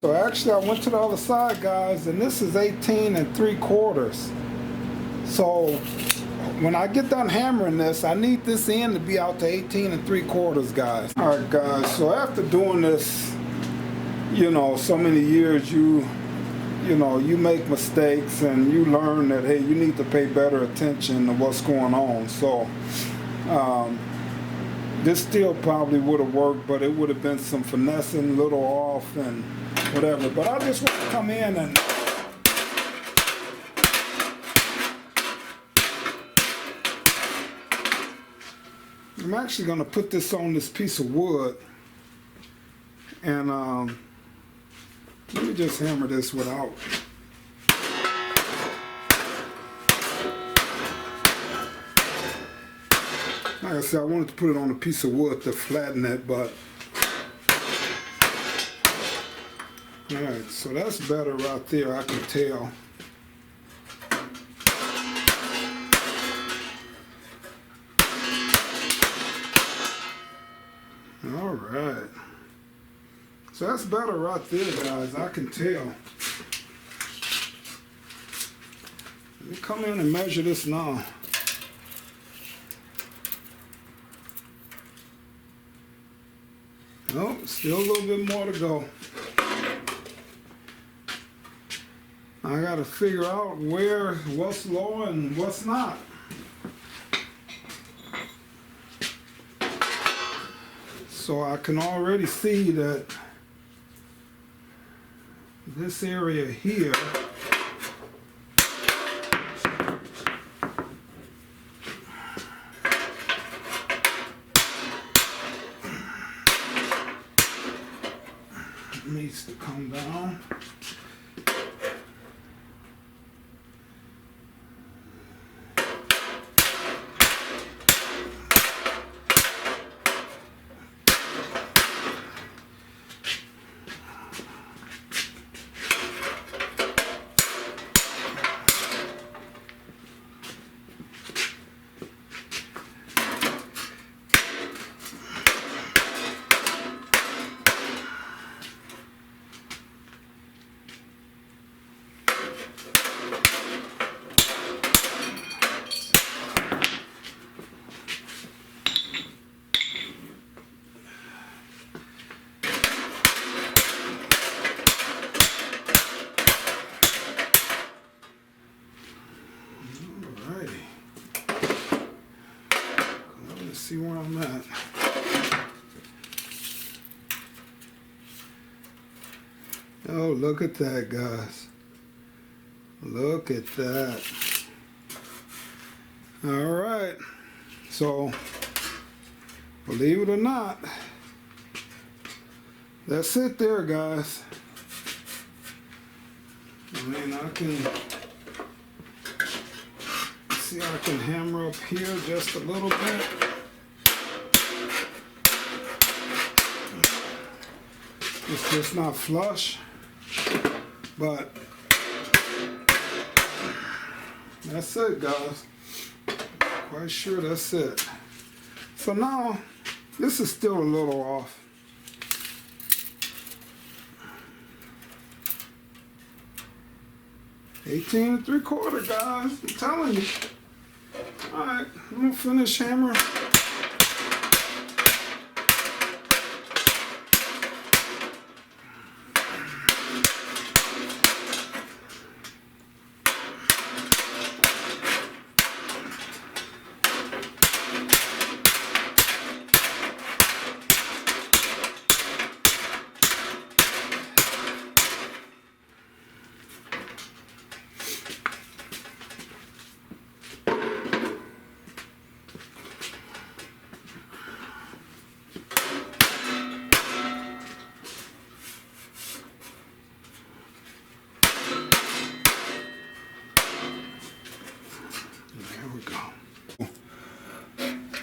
So actually I went to the other side, guys, and this is 18 3/4. So when I get done hammering this, I need this end to be out to 18 3/4, guys. Alright guys, so after doing this, so many years, you make mistakes and you learn that, hey, you need to pay better attention to what's going on. So this still probably would have worked, but it would have been some finessing, little off and whatever. But I just want to come in and I'm actually going to put this on this piece of wood, and let me just hammer this without. Like I said, I wanted to put it on a piece of wood to flatten it, but alright, so that's better right there, I can tell. Alright. So that's better right there, guys, I can tell. Let me come in and measure this now. Nope, still a little bit more to go. I gotta figure out what's low and what's not. So I can already see that this area here needs to come down. See where I'm at. Oh, look at that, guys. Look at that. All right. So, believe it or not, that's it there, guys. I mean, I can see I can hammer up here just a little bit. It's just not flush, but that's it, guys. Quite sure that's it. So now, this is still a little off. $18 3/4, guys. I'm telling you. All right, I'm gonna finish hammering.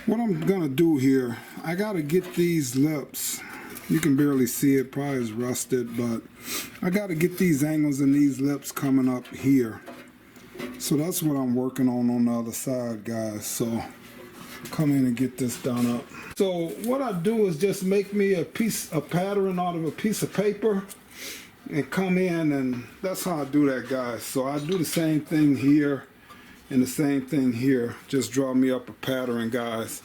What I'm gonna do here, I gotta get these lips. You can barely see it, probably is rusted, but I gotta get these angles and these lips coming up here. So that's what I'm working on the other side, guys. So come in and get this done up. So what I do is just make me a pattern out of a piece of paper, and come in, and that's how I do that, guys. So I do the same thing here and the same thing here. Just draw me up a pattern, guys.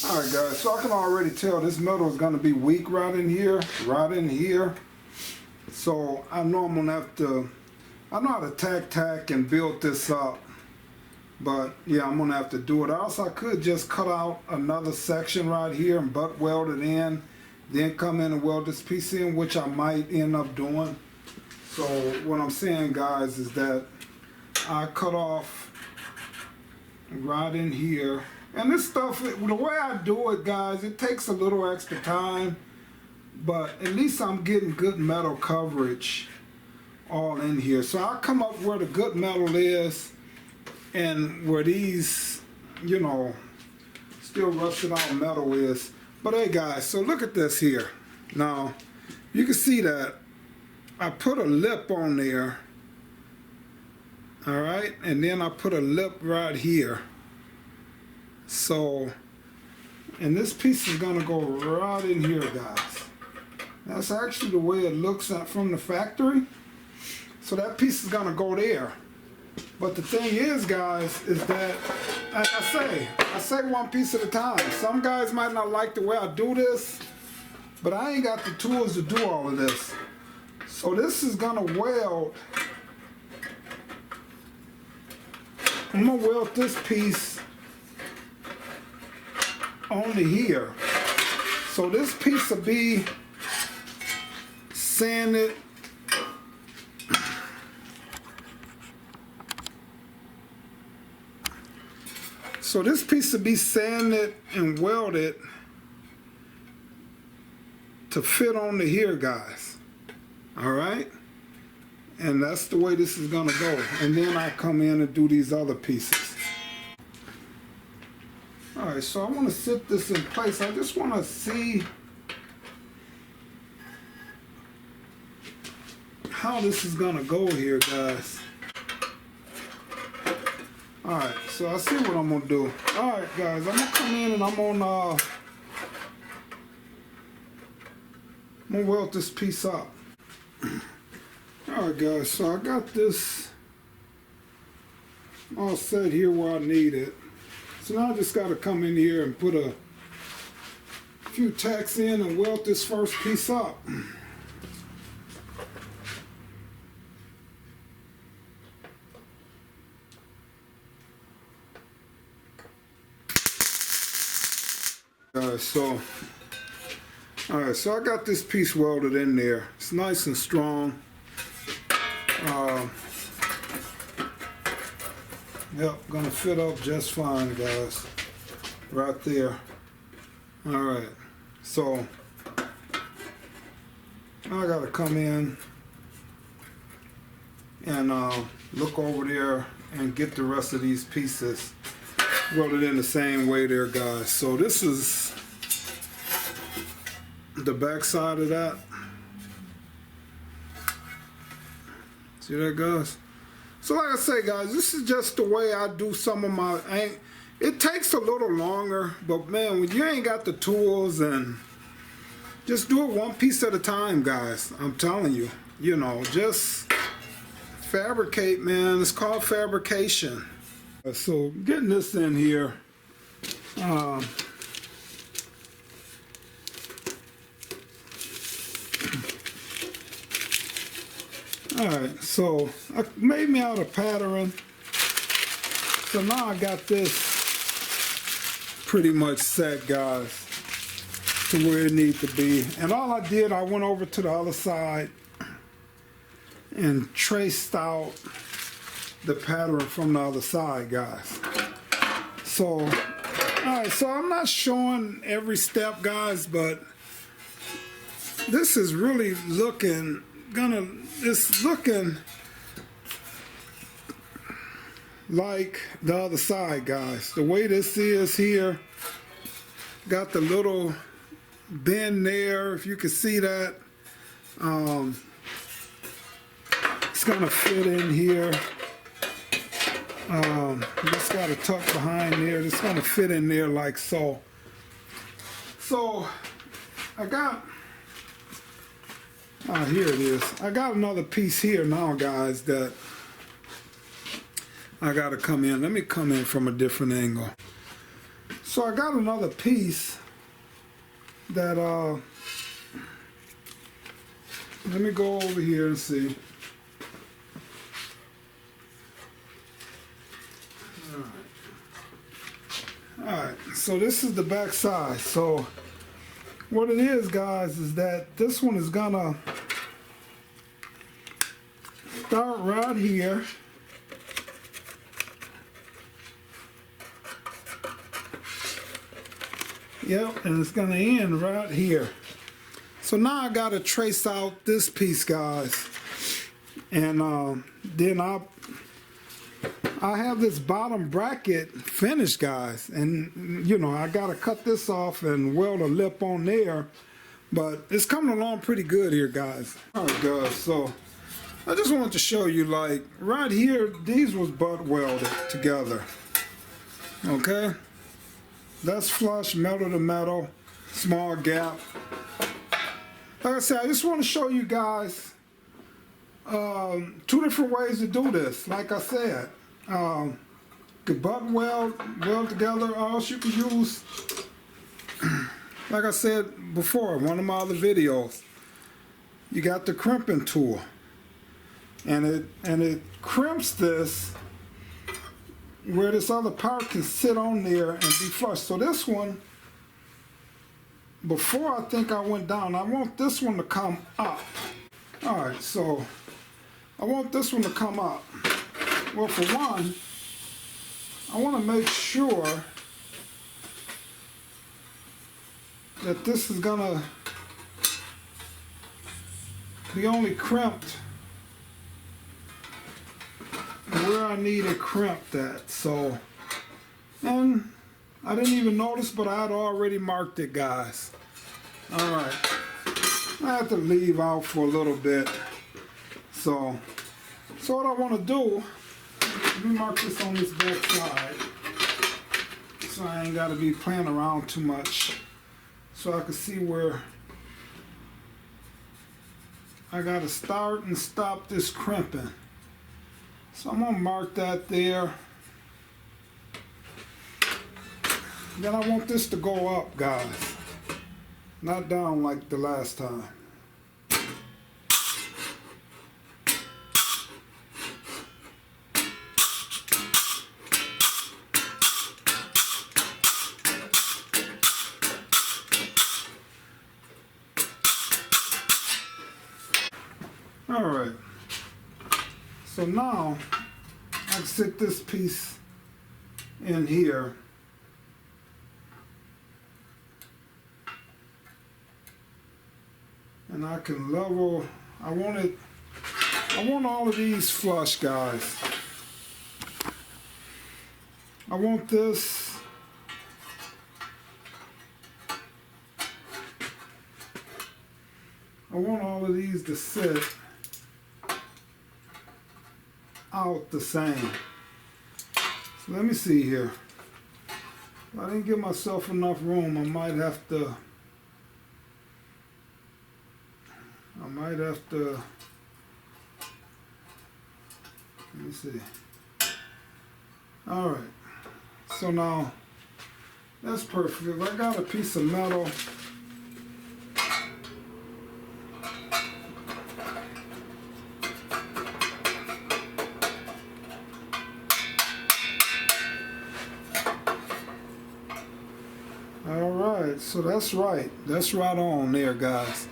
Alright guys, so I can already tell this metal is going to be weak right in here, right in here. So I know I'm going to have to, I know how to tack and build this up. But yeah, I'm going to have to do it. Else I could just cut out another section right here and butt weld it in. Then come in and weld this piece in, which I might end up doing. So what I'm saying, guys, is that I cut off right in here. And this stuff, the way I do it, guys, it takes a little extra time, but at least I'm getting good metal coverage all in here. So I'll come up where the good metal is and where these, you know, still rusted out metal is. But hey guys, so look at this here. Now, you can see that I put a lip on there, all right, and then I put a lip right here. So, and this piece is gonna go right in here, guys. That's actually the way it looks from the factory. So that piece is gonna go there. But the thing is, guys, is that, like I say one piece at a time. Some guys might not like the way I do this, but I ain't got the tools to do all of this. So this is gonna weld. I'm gonna weld this piece only here. So this piece will be sanded. So this piece will be sanded and welded to fit onto here, guys. All right? And that's the way this is gonna go. And then I come in and do these other pieces. All right, so I want to sit this in place. I just want to see how this is gonna go here, guys. All right, so I see what I'm gonna do. All right, guys, I'm gonna come in and I'm gonna weld this piece up. All right, guys, so I got this all set here where I need it. So now I just got to come in here and put a few tacks in and weld this first piece up. Alright, so I got this piece welded in there. It's nice and strong. Yep, gonna fit up just fine, guys. Right there. Alright, so I gotta come in and look over there and get the rest of these pieces welded in the same way there, guys. So this is the back side of that. See that, guys? So like I say, guys, this is just the way I do some of my, it takes a little longer, but man, when you ain't got the tools, and just do it one piece at a time, guys. I'm telling you, you know, just fabricate, man. It's called fabrication. So getting this in here, alright, so I made me out a pattern. So now I got this pretty much set, guys, to where it needs to be. And all I did, I went over to the other side and traced out the pattern from the other side, guys. So, alright, so I'm not showing every step, guys, but this is really looking, it's looking like the other side, guys. The way this is here, got the little bend there, if you can see that. It's gonna fit in here. Just got to tuck behind there. It's gonna fit in there like so. So I got, here it is. I got another piece here now, guys, that I got to come in. Let me come in from a different angle. So I got another piece that, let me go over here and see. Alright, so this is the back side. So what it is, guys, is that this one is gonna start right here. Yep, and it's gonna end right here. So now I gotta trace out this piece, guys, and then I have this bottom bracket finished, guys, and you know I gotta cut this off and weld a lip on there, but it's coming along pretty good here, guys. All right, guys, so I just wanted to show you, like right here, these was butt welded together. Okay, that's flush, metal to metal, small gap. Like I said, I just want to show you guys two different ways to do this. Like I said, could butt weld together, or else you can use, like I said before, one of my other videos, you got the crimping tool, and it crimps this where this other part can sit on there and be flush. So this one, before I think I went down, I want this one to come up. Alright, so I want this one to come up. Well, for one, I want to make sure that this is gonna be only crimped where I need it crimped at. So, and I didn't even notice, but I had already marked it, guys. Alright, I have to leave out for a little bit. So what I want to do, let me mark this on this back side, so I ain't got to be playing around too much, so I can see where I got to start and stop this crimping. So I'm going to mark that there. Then I want this to go up, guys, not down like the last time. Alright, so now I can sit this piece in here. And I can level, I want all of these flush, guys. I want this, I want all of these to sit out the same. So let me see here. If I didn't give myself enough room, I might have to let me see. Alright, so now that's perfect. If I got a piece of metal, alright, so that's right on there, guys.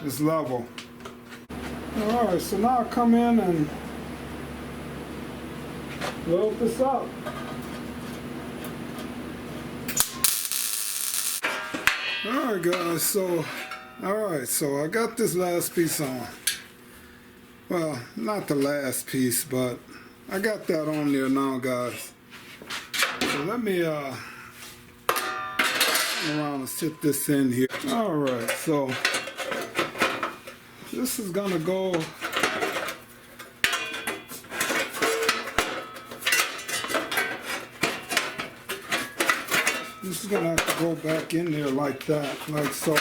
It's level. Alright, so now I come in and weld this up. Alright, guys, so I got this last piece on. Well, not the last piece, but I got that on there now, guys. So let me turn around and sit this in here. Alright, so this is gonna go This is gonna have to go back in there like that, like so.